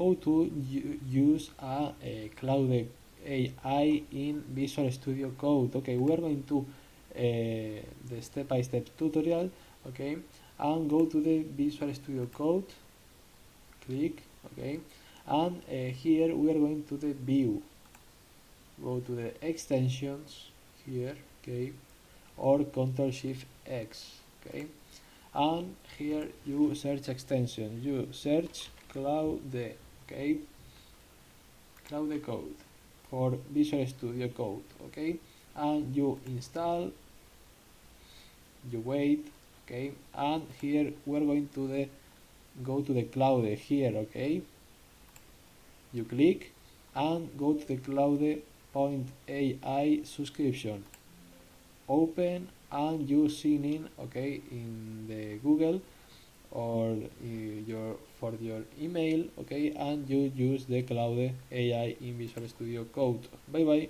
how to use a Claude AI in Visual Studio Code. Okay, we are going to the step-by-step tutorial. Okay, and go to the Visual Studio Code, click, okay, and here we are going to the view, go to the extensions here, okay, or Ctrl Shift X, okay, and here you search extension, you search Claude, okay, Claude Code for Visual Studio Code, okay, and you install, you wait, okay, and here we're going to the go to the Claude here, okay, you click and go to the Claude.ai subscription, open and you sign in, okay, in the Google or for your email, okay, and you use the Claude AI in Visual Studio Code. Bye bye.